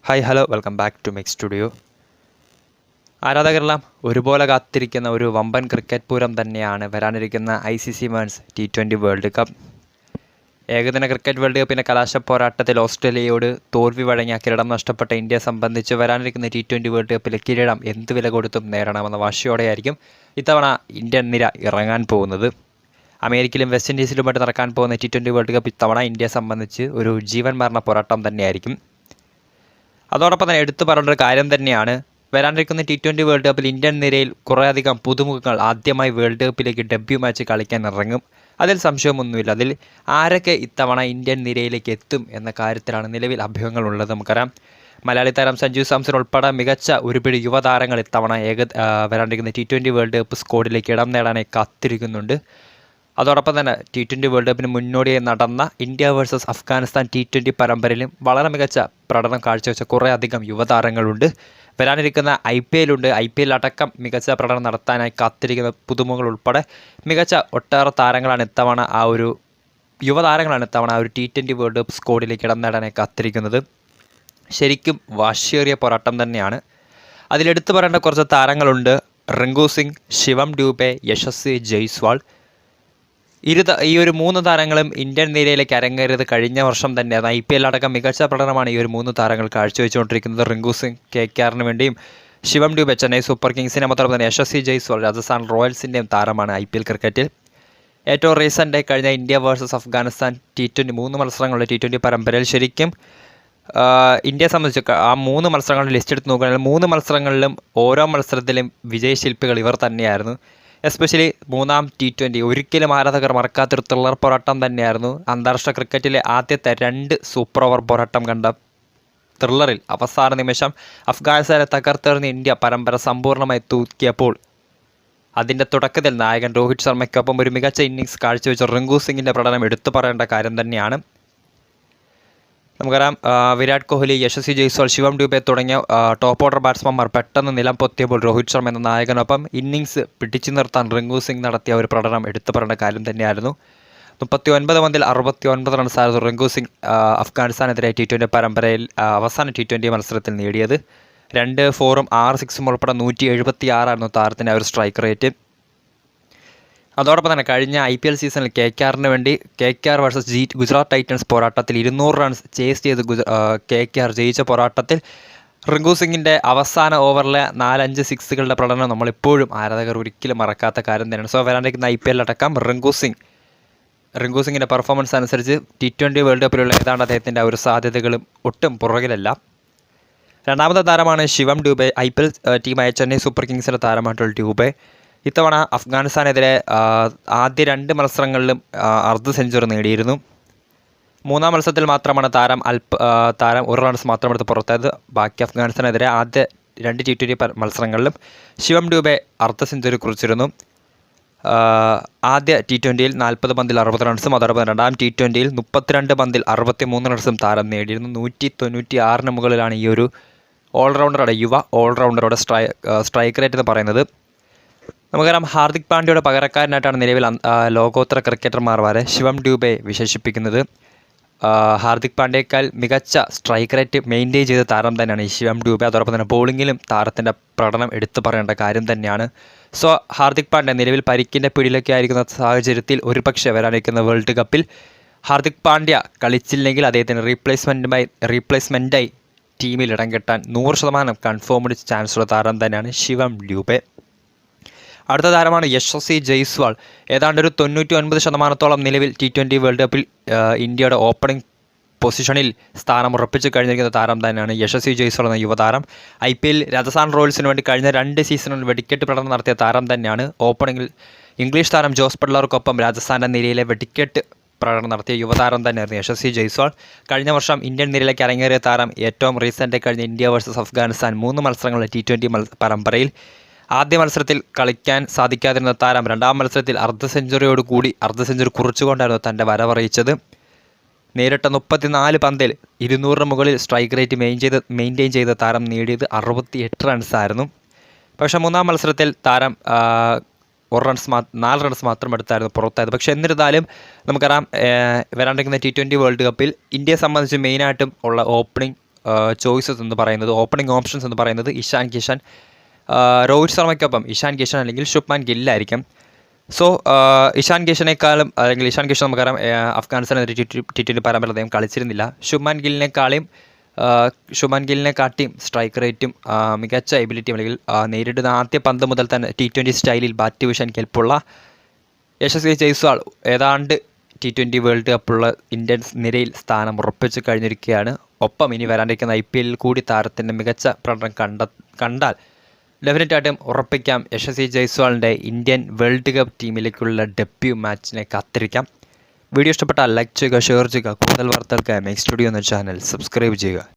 Hi hello welcome back to make studio. ആരാധകരെല്ലാം ഒരുപോലെ കാത്തിരിക്കുന്ന ഒരു വമ്പൻ ക്രിക്കറ്റ് പൂരം തന്നെയാണ് വരാനിരിക്കുന്ന ICC men's T20 world cup. ഏകദിന ക്രിക്കറ്റ് വേൾഡ് കപ്പിൻ്റെ കലാശപ്പോരാട്ടത്തിൽ ഓസ്ട്രേലിയയോട് തോൽവി വഴങ്ങിയ കിരീടം നഷ്ടപ്പെട്ട ഇന്ത്യയെ സംബന്ധിച്ച് വരാനിരിക്കുന്ന T20 വേൾഡ് കപ്പിലെ കിരീടം എന്ത് വില കൊടുത്തും നേടണമെന്ന വാശിയോടെയായിരിക്കും ഇത്തവണ ഇന്ത്യൻ നിര ഇറങ്ങാൻ പോകുന്നത്. അമേരിക്കയിലും വെസ്റ്റ് ഇൻഡീസിലുമായിട്ട് നടക്കാൻ പോകുന്ന T20 വേൾഡ് കപ്പ് ഇത്തവണ ഇന്ത്യയെ സംബന്ധിച്ച് ഒരു ജീവൻ മരണ പോരാട്ടം തന്നെയായിരിക്കും. അതോടൊപ്പം തന്നെ എടുത്തു പറയേണ്ട ഒരു കാര്യം തന്നെയാണ്, വരാനിരിക്കുന്ന T20 വേൾഡ് കപ്പിൽ ഇന്ത്യൻ നിരയിൽ കുറേയധികം പുതുമുഖങ്ങൾ ആദ്യമായി വേൾഡ് കപ്പിലേക്ക് ഡെബ്യൂ മാച്ച് കളിക്കാൻ ഇറങ്ങും. അതിൽ സംശയമൊന്നുമില്ല. അതിൽ ആരൊക്കെ ഇത്തവണ ഇന്ത്യൻ നിരയിലേക്ക് എത്തും എന്ന കാര്യത്തിലാണ് നിലവിൽ അഭ്യൂഹങ്ങളുള്ളത്. നമുക്കറിയാം, മലയാളി താരം സഞ്ജു സാംസൺ ഉൾപ്പെടെ മികച്ച ഒരുപിടി യുവതാരങ്ങൾ ഇത്തവണ വരാനിരിക്കുന്ന T20 വേൾഡ് കപ്പ് സ്ക്വാഡിലേക്ക് ഇടം നേടാനായി കാത്തിരിക്കുന്നുണ്ട്. അതോടൊപ്പം തന്നെ T20 വേൾഡ് കപ്പിന് മുന്നോടിയായി നടന്ന ഇന്ത്യ വേഴ്സസ് അഫ്ഗാനിസ്ഥാൻ T20 പരമ്പരയിലും വളരെ മികച്ച പ്രകടനം കാഴ്ചവെച്ച കുറേ അധികം യുവതാരങ്ങളുണ്ട്. വരാനിരിക്കുന്ന IPL ഉണ്ട്. IPL അടക്കം മികച്ച പ്രകടനം നടത്താനായി കാത്തിരിക്കുന്ന പുതുമുഖങ്ങൾ ഉൾപ്പെടെ മികച്ച ഒട്ടേറെ താരങ്ങളാണ് ഇത്തവണ യുവതാരങ്ങളാണ് ഇത്തവണ T20 വേൾഡ് കപ്പ് സ്ക്വാഡിലേക്ക് ഇടം നേടാനായി കാത്തിരിക്കുന്നത്. ശരിക്കും വാശിയേറിയ പോരാട്ടം തന്നെയാണ്. അതിലെടുത്തു പറയേണ്ട കുറച്ച് താരങ്ങളുണ്ട്. റിങ്കു സിംഗ്, ശിവം ഡ്യൂബെ, യശസ്വി ജയ്സ്വാൾ. ഈ ഒരു മൂന്ന് താരങ്ങളും ഇന്ത്യൻ നിരയിലേക്ക് അരങ്ങേറിയത് കഴിഞ്ഞ വർഷം തന്നെയാണ്. IPL അടക്കം മികച്ച പ്രകടനമാണ് ഈ ഒരു മൂന്ന് താരങ്ങൾ കാഴ്ചവെച്ചുകൊണ്ടിരിക്കുന്നത്. റിങ്കു സിംഗ് KKRന് വേണ്ടിയും, ശിവം ഡ്യൂബെ ചെന്നൈ സൂപ്പർ കിങ്സിൻ്റെ മാത്രം തന്നെ യശസ്വി ജയ്സ്വാൾ രാജസ്ഥാൻ റോയൽസിൻ്റെയും താരമാണ് IPL ക്രിക്കറ്റിൽ. ഏറ്റവും റീസെൻ്റായി കഴിഞ്ഞ ഇന്ത്യ വേഴ്സസ് അഫ്ഗാനിസ്ഥാൻ T20 3 മത്സരങ്ങളുടെ T20 പരമ്പരയിൽ ശരിക്കും ഇന്ത്യയെ സംബന്ധിച്ച് ആ 3 മത്സരങ്ങളുടെ ലിസ്റ്റ് എടുത്ത് നോക്കുകയാണെങ്കിൽ 3 മത്സരങ്ങളിലും ഓരോ മത്സരത്തിലും വിജയശില്പികൾ ഇവർ തന്നെയായിരുന്നു. എസ്പെഷ്യലി മൂന്നാം T20 ഒരിക്കലും ആരാധകർ മറക്കാത്തൊരു ത്രില്ലർ പോരാട്ടം തന്നെയായിരുന്നു. അന്താരാഷ്ട്ര ക്രിക്കറ്റിലെ ആദ്യത്തെ 2 സൂപ്പർ ഓവർ പോരാട്ടം കണ്ട ത്രില്ലറിൽ അവസാന നിമിഷം അഫ്ഗാനിസ്ഥാനെ തകർത്തെറിഞ്ഞ് ഇന്ത്യ പരമ്പര സമ്പൂർണ്ണമായി തൂക്കിയപ്പോൾ അതിൻ്റെ തുടക്കത്തിൽ നായകൻ രോഹിത് ശർമ്മയ്ക്കൊപ്പം ഒരു മികച്ച ഇന്നിങ്സ് കാഴ്ചവെച്ച റിങ്കു സിംഗിൻ്റെ പ്രകടനം എടുത്തു പറയേണ്ട കാര്യം തന്നെയാണ്. നമുക്കറിയാം, വിരാട് കോഹ്ലി, യശസ്വി ജയ്സ്വാൾ, ശിവം ഡ്യൂബെ തുടങ്ങിയ ടോപ്പ് ഓർഡർ ബാറ്റ്സ്മാൻമാർ പെട്ടെന്ന് നിലം പൊത്തിയപ്പോൾ രോഹിത് ശർമ്മ എന്ന നായകനൊപ്പം ഇന്നിങ്സ് പിടിച്ചു നിർത്താൻ റിങ്കു സിംഗ് നടത്തിയ ഒരു പ്രകടനം എടുത്തു പറയേണ്ട കാര്യം തന്നെയായിരുന്നു. 39 പന്തിൽ 69 റൺസായിരുന്നു റിങ്കു സിംഗ് അഫ്ഗാനിസ്ഥാനെതിരെ T20 പരമ്പരയിൽ അവസാന T20 മത്സരത്തിൽ നേടിയത്. 2 4-ഉം 6 6-ഉം ഉൾപ്പെടെ 176 താരത്തിൻ്റെ ഒരു സ്ട്രൈക്ക് റേറ്റ്. അതോടൊപ്പം തന്നെ കഴിഞ്ഞ IPL സീസണിൽ KKRന് വേണ്ടി KKR വേഴ്സസ് ഗുജറാത്ത് ടൈറ്റൻസ് പോരാട്ടത്തിൽ 200 റൺസ് ചേസ് ചെയ്ത് KKR ജയിച്ച പോരാട്ടത്തിൽ റിങ്കു സിംഗിൻ്റെ അവസാന ഓവറിലെ 4-5 സിക്സുകളുടെ പ്രകടനം നമ്മളിപ്പോഴും ആരാധകർ ഒരിക്കലും മറക്കാത്ത കാര്യം തന്നെയാണ്. സോ വരാനിരിക്കുന്ന IPL അടക്കം റിങ്കു സിംഗിൻ്റെ പെർഫോമൻസ് അനുസരിച്ച് T20 വേൾഡ് കപ്പിലുള്ള ഏതാണ്ട് അദ്ദേഹത്തിൻ്റെ ഒരു സാധ്യതകളും ഒട്ടും പുറകിലല്ല. രണ്ടാമത്തെ താരമാണ് ശിവം ഡ്യൂബെ. IPL ടീമായ ചെന്നൈ സൂപ്പർ കിങ്സിൻ്റെ താരമായിട്ടുള്ള ഡ്യൂബെ ഇത്തവണ അഫ്ഗാനിസ്ഥാനെതിരെ ആദ്യ 2 മത്സരങ്ങളിലും അർദ്ധ സെഞ്ചുറി നേടിയിരുന്നു. 3-ാം മത്സരത്തിൽ മാത്രമാണ് താരം 1 റൺസ് മാത്രം എടുത്ത് പുറത്തായത്. ബാക്കി അഫ്ഗാനിസ്ഥാനെതിരെ ആദ്യ 2 T20 മത്സരങ്ങളിലും ശിവം ഡ്യൂബെ അർദ്ധ സെഞ്ചുറി കുറിച്ചിരുന്നു. ആദ്യ T20യിൽ 40 പന്തിൽ 60 റൺസും അതോടൊപ്പം 2-ാം T20യിൽ 32 പന്തിൽ 63 റൺസും താരം നേടിയിരുന്നു. 196 മുകളിലാണ് ഈ ഒരു യുവ ഓൾറൗണ്ടറുടെ സ്ട്രൈക്ക് റേറ്റ് എന്ന് പറയുന്നത്. നമുക്കറിയാം, ഹാർദിക് പാണ്ഡ്യയുടെ പകരക്കാരനായിട്ടാണ് നിലവിൽ ലോകോത്തര ക്രിക്കറ്റർമാർ വരെ ശിവം ഡ്യൂബെ വിശേഷിപ്പിക്കുന്നത്. ഹാർദിക് പാണ്ഡ്യയേക്കാൾ മികച്ച സ്ട്രൈക്ക് റേറ്റ് മെയിൻറ്റെയിൻ ചെയ്ത താരം തന്നെയാണ് ഈ ശിവം ഡ്യൂബെ. അതോടൊപ്പം തന്നെ ബോളിങ്ങിലും താരത്തിൻ്റെ പ്രകടനം എടുത്തു പറയേണ്ട കാര്യം തന്നെയാണ്. സോ ഹാർദിക് പാണ്ഡ്യ നിലവിൽ പരിക്കിൻ്റെ പിടിയിലൊക്കെ ആയിരിക്കുന്ന സാഹചര്യത്തിൽ ഒരുപക്ഷെ വരാനിരിക്കുന്ന വേൾഡ് കപ്പിൽ ഹാർദിക് പാണ്ഡ്യ കളിച്ചില്ലെങ്കിൽ അദ്ദേഹത്തിന് റീപ്ലേസ്മെൻറ്റായി ടീമിൽ ഇടം കിട്ടാൻ 100% കൺഫേംഡ് ചാൻസുള്ള താരം തന്നെയാണ് ശിവം ഡ്യൂബെ. അടുത്ത താരമാണ് യശസ്വി ജയ്സ്വാൾ. ഏതാണ്ട് ഒരു 99% നിലവിൽ T20 വേൾഡ് കപ്പിൽ ഇന്ത്യയുടെ ഓപ്പണിംഗ് പൊസിഷനിൽ സ്ഥാനം ഉറപ്പിച്ച് കഴിഞ്ഞിരിക്കുന്ന താരം തന്നെയാണ് യശസ്വി ജയ്സ്വാൾ എന്ന യുവതാരം. IPL രാജസ്ഥാൻ റോയൽസിന് വേണ്ടി കഴിഞ്ഞ 2 സീസണുകൾ വെടിക്കെട്ട് പ്രകടനം നടത്തിയ താരം തന്നെയാണ്. ഓപ്പണിംഗിൽ ഇംഗ്ലീഷ് താരം ജോസ് ബട്ട്ലർക്കൊപ്പം രാജസ്ഥാൻ്റെ നിരയിലെ വെടിക്കെട്ട് പ്രകടനം നടത്തിയ യുവതാരം തന്നെയായിരുന്നു യശസ്വി ജയ്സ്വാൾ. കഴിഞ്ഞ വർഷം ഇന്ത്യൻ നിരയിലേക്ക് അരങ്ങേറിയ താരം ഏറ്റവും റീസെൻ്റായി കഴിഞ്ഞ ഇന്ത്യ വേഴ്സസ് അഫ്ഗാനിസ്ഥാൻ 3 മത്സരങ്ങളുടെ T20 പരമ്പരയിൽ ആദ്യ മത്സരത്തിൽ കളിക്കാൻ സാധിക്കാതിരുന്ന താരം 2-ാം മത്സരത്തിൽ അർദ്ധ സെഞ്ചുറി കുറിച്ചുകൊണ്ടായിരുന്നു തൻ്റെ വരവറിയിച്ചത്. നേരിട്ട 34 പന്തിൽ 200 മുകളിൽ സ്ട്രൈക്ക് റേറ്റ് മെയിൻറ്റെയിൻ ചെയ്ത താരം നേടിയത് 68 റൺസായിരുന്നു. പക്ഷേ 3-ാം മത്സരത്തിൽ താരം 4 റൺസ് മാത്രം എടുത്തായിരുന്നു പുറത്തായത്. പക്ഷേ എന്നിരുന്നാലും നമുക്കറിയാം, വരാനിരിക്കുന്ന T20 വേൾഡ് കപ്പിൽ ഇന്ത്യയെ സംബന്ധിച്ച് മെയിനായിട്ടും ഉള്ള ഓപ്പണിംഗ് ചോയ്സസ് എന്ന് പറയുന്നത്, ഓപ്പണിംഗ് ഓപ്ഷൻസ് എന്ന് പറയുന്നത് ഇഷാൻ കിഷൻ, രോഹിത് ശർമ്മയ്ക്കൊപ്പം ഇഷാൻ കിഷൻ അല്ലെങ്കിൽ ശുഭ്മാൻ ഗില്ലായിരിക്കും. സോ ഇഷാൻ കിഷനേക്കാളും അല്ലെങ്കിൽ ഇഷാൻ കിഷൻ നമുക്കറിയാം അഫ്ഗാനിസ്ഥാനെതിരെ T20 പരമ്പര അദ്ദേഹം കളിച്ചിരുന്നില്ല. ശുഭ്മാൻ ഗില്ലിനെക്കാട്ടിയും സ്ട്രൈക്ക് റേറ്റും മികച്ച എബിലിറ്റിയും അല്ലെങ്കിൽ നേരിടുന്ന ആദ്യ പന്ത് മുതൽ തന്നെ T20 സ്റ്റൈലിൽ ബാറ്റ് വീശാൻ കെൽപ്പുള്ള യശസ്വി ജയ്സ്വാൾ ഏതാണ്ട് T20 വേൾഡ് കപ്പുള്ള ഇന്ത്യൻ നിരയിൽ സ്ഥാനം ഉറപ്പിച്ച് കഴിഞ്ഞിരിക്കുകയാണ്. ഒപ്പം ഇനി വരാനിരിക്കുന്ന IPL കൂടി താരത്തിൻ്റെ മികച്ച പ്രകടനം കണ്ടാൽ ഡെഫിനറ്റായിട്ടും ഉറപ്പിക്കാം യശസ്വി ജയ്സ്വാളിൻ്റെ ഇന്ത്യൻ വേൾഡ് കപ്പ് ടീമിലേക്കുള്ള ഡെബ്യൂ മാച്ചിനെ കാത്തിരിക്കാം. വീഡിയോ ഇഷ്ടപ്പെട്ടാൽ ലൈക്ക് ചെയ്യുക, ഷെയർ ചെയ്യുക. കൂടുതൽ വാർത്തകൾക്കായി മേക്ക് സ്റ്റുഡിയോ എന്ന ചാനൽ സബ്സ്ക്രൈബ് ചെയ്യുക.